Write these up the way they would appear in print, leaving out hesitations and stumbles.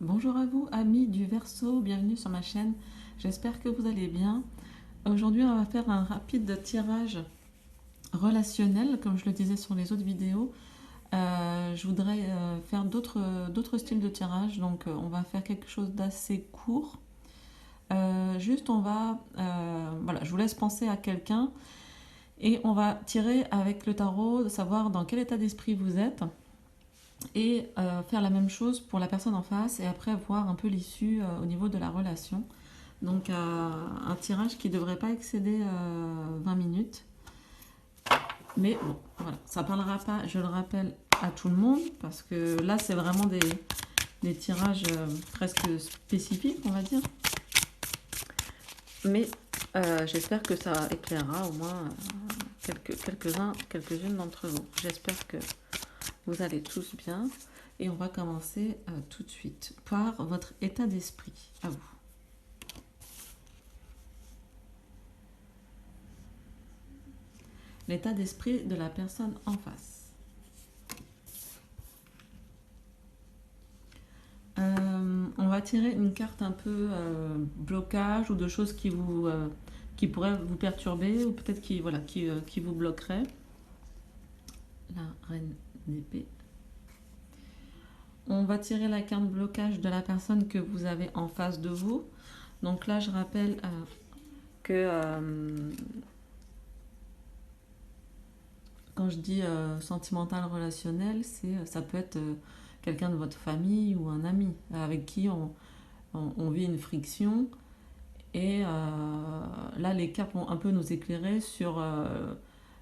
Bonjour à vous, amis du Verseau, bienvenue sur ma chaîne. J'espère que vous allez bien. Aujourd'hui, on va faire un rapide tirage relationnel, comme je le disais sur les autres vidéos. Je voudrais faire d'autres styles de tirage, donc on va faire quelque chose d'assez court. Juste, voilà, je vous laisse penser à quelqu'un et on va tirer avec le tarot, de savoir dans quel état d'esprit vous êtes et faire la même chose pour la personne en face et après voir un peu l'issue au niveau de la relation. Donc un tirage qui ne devrait pas excéder 20 minutes. Mais bon, voilà, ça ne parlera pas, je le rappelle, à tout le monde, parce que là, c'est vraiment des tirages presque spécifiques, on va dire. Mais j'espère que ça éclairera au moins quelques-unes d'entre vous. J'espère que vous allez tous bien. Et on va commencer tout de suite par votre état d'esprit, à vous. L'état d'esprit de la personne en face. On va tirer une carte un peu blocage ou de choses qui pourraient vous perturber ou peut-être qui vous bloqueraient. La reine d'épée. On va tirer la carte blocage de la personne que vous avez en face de vous. Donc là, je rappelle que quand je dis sentimental relationnel, ça peut être quelqu'un de votre famille ou un ami avec qui on vit une friction. Et là, les cartes vont un peu nous éclairer sur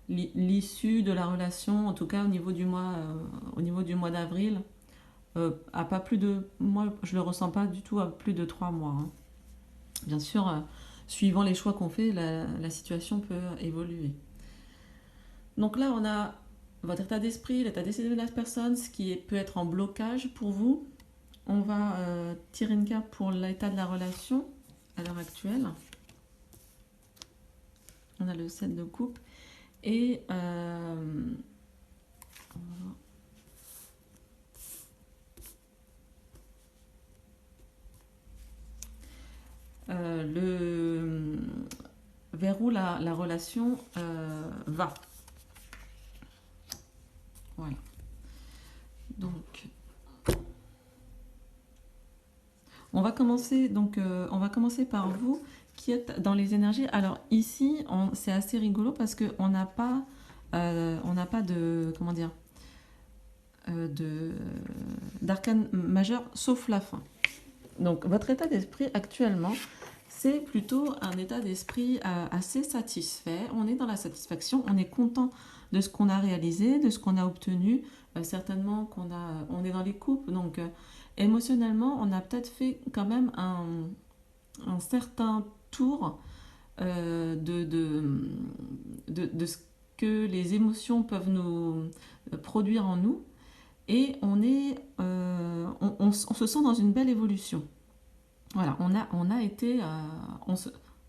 l'issue de la relation, en tout cas au niveau du mois d'avril. À pas plus de, moi, je le ressens pas du tout à plus de 3 mois. Hein. Bien sûr, suivant les choix qu'on fait, la situation peut évoluer. Donc là, on a votre état d'esprit, l'état d'esprit de la personne, ce qui peut être en blocage pour vous. On va tirer une carte pour l'état de la relation à l'heure actuelle. On a le 7 de coupe. Et vers où la relation va. Voilà. Donc, on va commencer par vous qui êtes dans les énergies. Alors ici, c'est assez rigolo parce que on n'a pas de comment dire d'arcane majeur sauf la fin. Donc votre état d'esprit actuellement, c'est plutôt un état d'esprit assez satisfait. On est dans la satisfaction, on est content de ce qu'on a réalisé, de ce qu'on a obtenu. Certainement on est dans les coupes, donc émotionnellement, on a peut-être fait quand même un certain tour de ce que les émotions peuvent nous produire en nous. Et on se sent dans une belle évolution. Voilà, on a été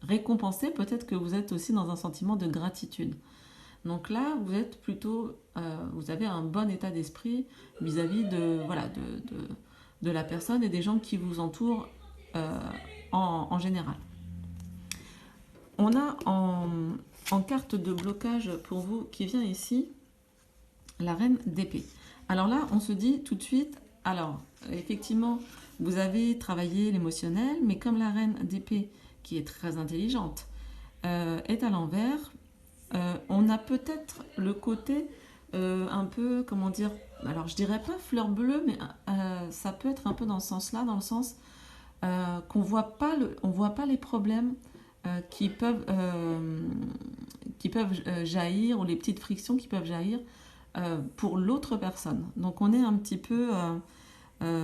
récompensé. Peut-être que vous êtes aussi dans un sentiment de gratitude. Donc là, vous êtes plutôt, vous avez un bon état d'esprit vis-à-vis de la personne et des gens qui vous entourent en général. On a en carte de blocage pour vous qui vient ici, la reine d'épée. Alors là, on se dit tout de suite, alors effectivement, vous avez travaillé l'émotionnel, mais comme la reine d'épée, qui est très intelligente, est à l'envers, on a peut-être le côté un peu, comment dire, alors je dirais pas fleur bleue, mais ça peut être un peu dans ce sens-là, dans le sens qu'on voit pas on voit pas les problèmes qui peuvent jaillir, ou les petites frictions qui peuvent jaillir pour l'autre personne. Donc on est un petit peu on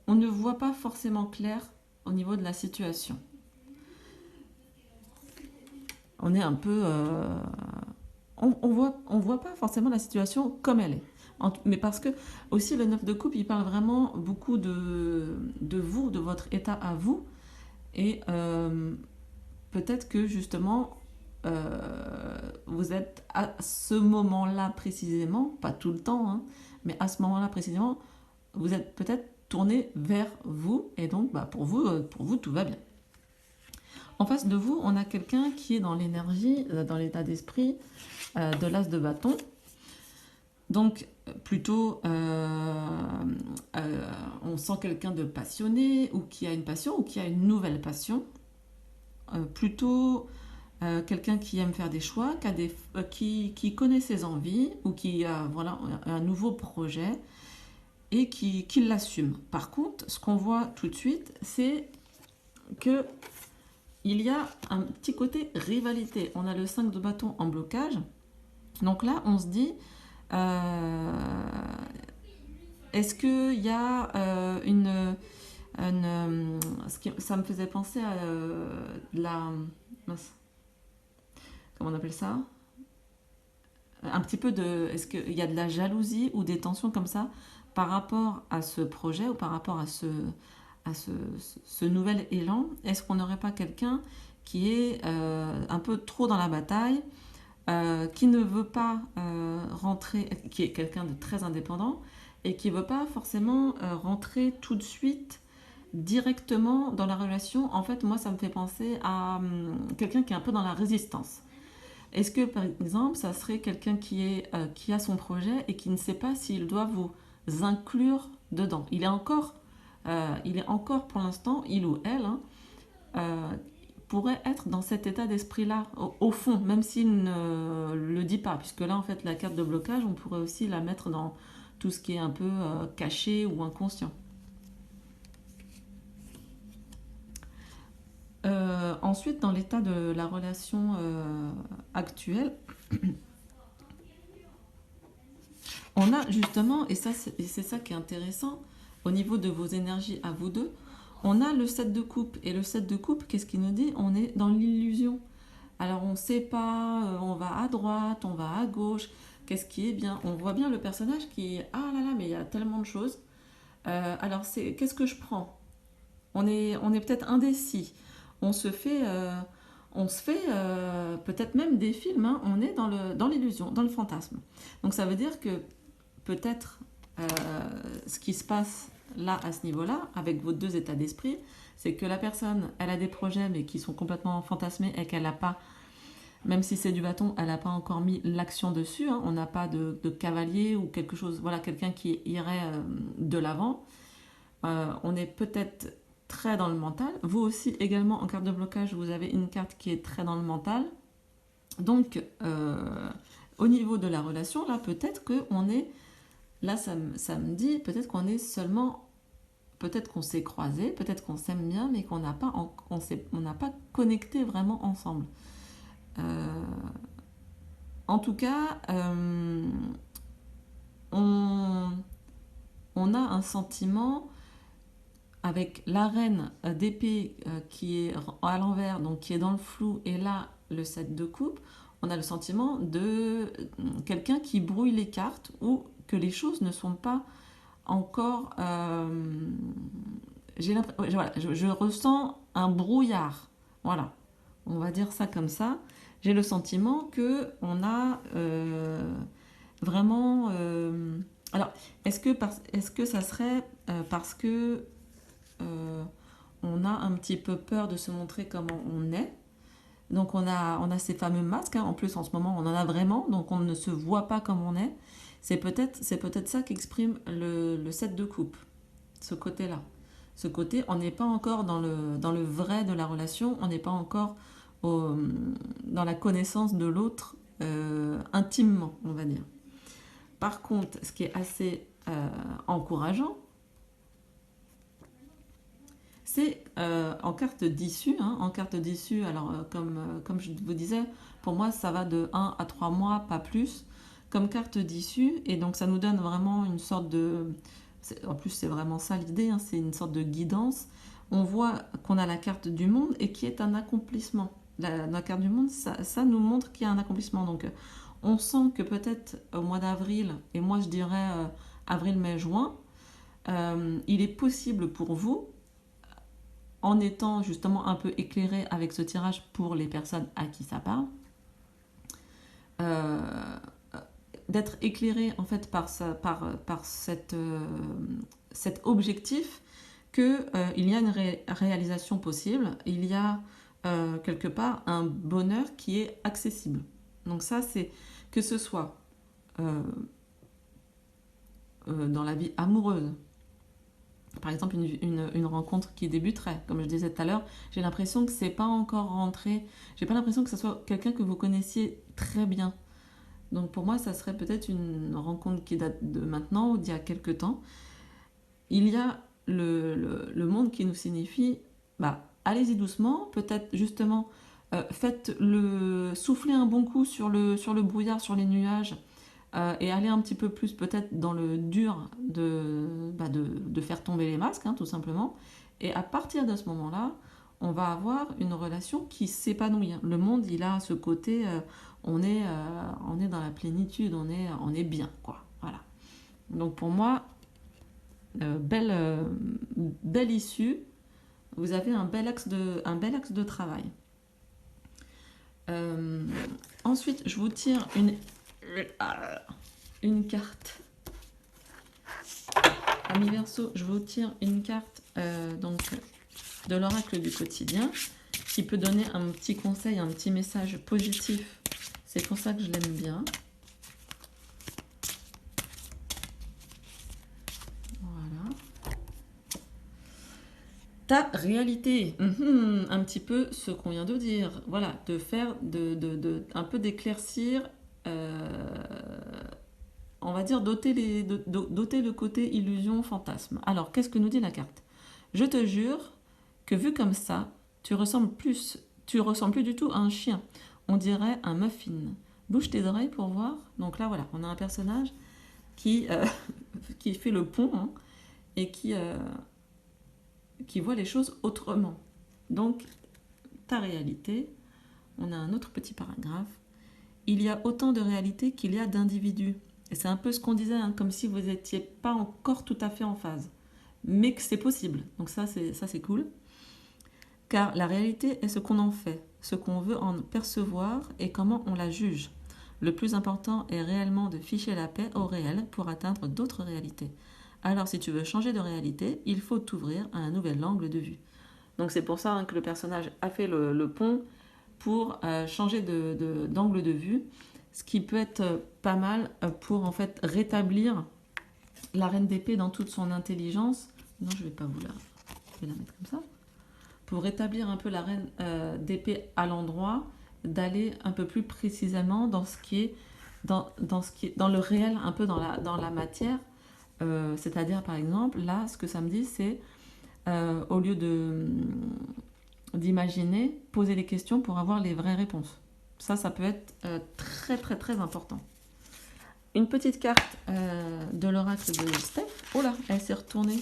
ne voit pas forcément clair au niveau de la situation. On est un peu on voit pas forcément la situation comme elle est. Mais parce que aussi le 9 de coupe, il parle vraiment beaucoup de vous, de votre état à vous. Et peut-être que justement vous êtes à ce moment-là précisément, pas tout le temps, hein, mais à ce moment-là précisément, vous êtes peut-être tourné vers vous, et donc bah, pour vous, tout va bien. En face de vous, on a quelqu'un qui est dans l'énergie, dans l'état d'esprit de l'as de bâton. Donc, plutôt, on sent quelqu'un de passionné, ou qui a une passion, ou qui a une nouvelle passion. Plutôt quelqu'un qui aime faire des choix, qui connaît ses envies, ou qui a voilà, un nouveau projet, et qui l'assume. Par contre, ce qu'on voit tout de suite, c'est que il y a un petit côté rivalité. On a le 5 de bâton en blocage. Donc là, on se dit, est-ce qu'il y a ça me faisait penser à la... mince, comment on appelle ça? Un petit peu de... Est-ce qu'il y a de la jalousie ou des tensions comme ça par rapport à ce projet ou par rapport à ce nouvel élan? Est-ce qu'on n'aurait pas quelqu'un qui est un peu trop dans la bataille, qui ne veut pas rentrer, qui est quelqu'un de très indépendant et qui ne veut pas forcément rentrer tout de suite directement dans la relation? En fait, moi, ça me fait penser à quelqu'un qui est un peu dans la résistance. Est-ce que, par exemple, ça serait quelqu'un qui a son projet et qui ne sait pas s'il doit vous inclure dedans? Il est encore pour l'instant, il ou elle, hein, euh, pourrait être dans cet état d'esprit-là, au fond, même s'il ne le dit pas. Puisque là, en fait, la carte de blocage, on pourrait aussi la mettre dans tout ce qui est un peu caché ou inconscient. Ensuite, dans l'état de la relation actuelle, on a justement, et c'est ça qui est intéressant, au niveau de vos énergies à vous deux, on a le 7 de coupe. Et le 7 de coupe, qu'est-ce qu'il nous dit? On est dans l'illusion. Alors on ne sait pas, on va à droite, on va à gauche, qu'est-ce qui est bien? On voit bien le personnage qui est, ah là là, mais il y a tellement de choses. Alors qu'est-ce que je prends? On est peut-être indécis. On se fait, peut-être même des films, hein. On est dans l'illusion, dans le fantasme. Donc ça veut dire que peut-être euh, ce qui se passe là, à ce niveau-là, avec vos deux états d'esprit, c'est que la personne, elle a des projets, mais qui sont complètement fantasmés et qu'elle n'a pas, même si c'est du bâton, elle n'a pas encore mis l'action dessus, hein. On n'a pas de cavalier ou quelque chose, voilà, quelqu'un qui irait de l'avant. On est peut-être très dans le mental. Vous aussi, également, en carte de blocage, vous avez une carte qui est très dans le mental. Donc, au niveau de la relation, là, peut-être qu'on est... Là, ça me dit, peut-être qu'on est seulement... Peut-être qu'on s'est croisés, peut-être qu'on s'aime bien, mais qu'on n'a pas, on n'a pas connecté vraiment ensemble. Euh, En tout cas, on, on a un sentiment avec la reine d'épée qui est à l'envers, donc qui est dans le flou, et là, le 7 de coupe, on a le sentiment de quelqu'un qui brouille les cartes ou que les choses ne sont pas encore... voilà, je ressens un brouillard. Voilà, on va dire ça comme ça. J'ai le sentiment que on a vraiment... alors, est-ce que ça serait parce que on a un petit peu peur de se montrer comment on est? Donc on a ces fameux masques, hein. En plus en ce moment on en a vraiment, donc on ne se voit pas comme on est. C'est peut-être ça qu'exprime le 7 de coupe, ce côté-là. Ce côté, on n'est pas encore dans le vrai de la relation, on n'est pas encore dans la connaissance de l'autre intimement, on va dire. Par contre, ce qui est assez encourageant, c'est en carte d'issue. Hein, en carte d'issue, alors comme je vous disais, pour moi ça va de 1 à 3 mois, pas plus, comme carte d'issue. Et donc ça nous donne vraiment une sorte de... En plus c'est vraiment ça l'idée, hein, c'est une sorte de guidance. On voit qu'on a la carte du monde et qui est un accomplissement. La carte du monde, ça nous montre qu'il y a un accomplissement. Donc on sent que peut-être au mois d'avril, et moi je dirais avril, mai, juin, il est possible pour vous, en étant justement un peu éclairé avec ce tirage pour les personnes à qui ça parle, euh, d'être éclairé en fait par cet objectif que il y a une réalisation possible, il y a quelque part un bonheur qui est accessible. Donc ça, c'est que ce soit dans la vie amoureuse, par exemple une rencontre qui débuterait, comme je disais tout à l'heure, j'ai l'impression que c'est pas encore rentré, j'ai pas l'impression que ce soit quelqu'un que vous connaissiez très bien. Donc pour moi, ça serait peut-être une rencontre qui date de maintenant ou d'il y a quelques temps. Il y a le monde qui nous signifie, bah, allez-y doucement, peut-être justement, faites-le souffler un bon coup sur le brouillard, sur les nuages, et aller un petit peu plus peut-être dans le dur de faire tomber les masques, hein, tout simplement. Et à partir de ce moment-là, on va avoir une relation qui s'épanouit. Le monde, il a ce côté, on est dans la plénitude, on est bien, quoi. Voilà. Donc pour moi, belle issue. Vous avez un bel axe de travail. Ensuite, je vous tire une carte. Amis Verseau, je vous tire une carte donc, de l'oracle du quotidien qui peut donner un petit conseil, un petit message positif. C'est pour ça que je l'aime bien. Voilà. Ta réalité, un petit peu ce qu'on vient de dire. Voilà, de faire, un peu d'éclaircir, on va dire doter le côté illusion, fantasme. Alors, qu'est-ce que nous dit la carte? Je te jure que vu comme ça, tu ressembles plus du tout à un chien. On dirait un muffin. Bouge tes oreilles pour voir. Donc là, voilà, on a un personnage qui, qui fait le pont, hein, et qui voit les choses autrement. Donc, ta réalité, on a un autre petit paragraphe. Il y a autant de réalités qu'il y a d'individus. Et c'est un peu ce qu'on disait, hein, comme si vous n'étiez pas encore tout à fait en phase. Mais que c'est possible. Donc ça, c'est cool. Car la réalité est ce qu'on en fait, ce qu'on veut en percevoir et comment on la juge. Le plus important est réellement de ficher la paix au réel pour atteindre d'autres réalités. Alors si tu veux changer de réalité, il faut t'ouvrir à un nouvel angle de vue. Donc c'est pour ça, hein, que le personnage a fait le pont pour changer d'angle de vue, ce qui peut être pas mal pour en fait rétablir la reine d'épée dans toute son intelligence. Non, je vais pas vous la... Je vais la mettre comme ça. Pour rétablir un peu la reine d'épée à l'endroit, d'aller un peu plus précisément dans ce qui est dans le réel, un peu dans la matière. C'est-à-dire, par exemple, là, ce que ça me dit, c'est au lieu d'imaginer, poser les questions pour avoir les vraies réponses. Ça peut être très, très, très important. Une petite carte de l'oracle de Steph. Oh là, elle s'est retournée.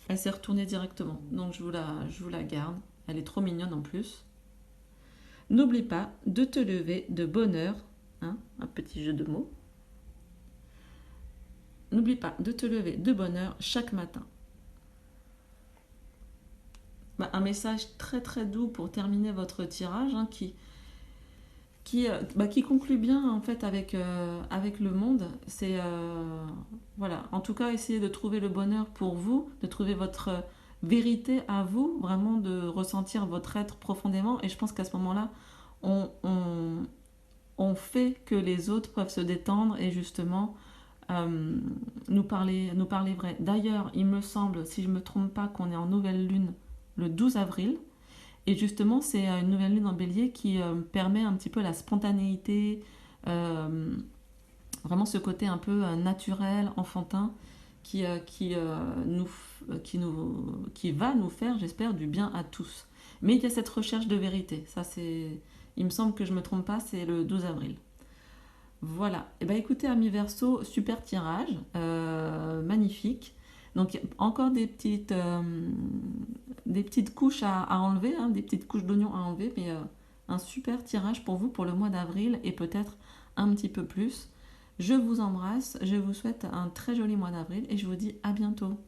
Elle s'est retournée directement. Donc, je vous la garde. Elle est trop mignonne en plus. N'oublie pas de te lever de bonne heure. Hein, un petit jeu de mots. N'oublie pas de te lever de bonne heure chaque matin. Un message très très doux pour terminer votre tirage, hein, qui conclut bien en fait avec le monde. C'est voilà, en tout cas essayer de trouver le bonheur pour vous, de trouver votre vérité à vous, vraiment de ressentir votre être profondément. Et je pense qu'à ce moment-là, on fait que les autres peuvent se détendre et justement nous parler vrai. D'ailleurs, il me semble, si je ne me trompe pas, qu'on est en nouvelle lune le 12 avril. Et justement, c'est une nouvelle lune en bélier qui permet un petit peu la spontanéité, vraiment ce côté un peu naturel, enfantin, qui va nous faire, j'espère, du bien à tous. Mais il y a cette recherche de vérité. Ça, il me semble que je ne me trompe pas, c'est le 12 avril. Voilà. Et écoutez, amis Verseau, super tirage, magnifique. Donc encore des petites couches à enlever, hein, des petites couches d'oignons à enlever, mais un super tirage pour vous pour le mois d'avril et peut-être un petit peu plus. Je vous embrasse, je vous souhaite un très joli mois d'avril et je vous dis à bientôt.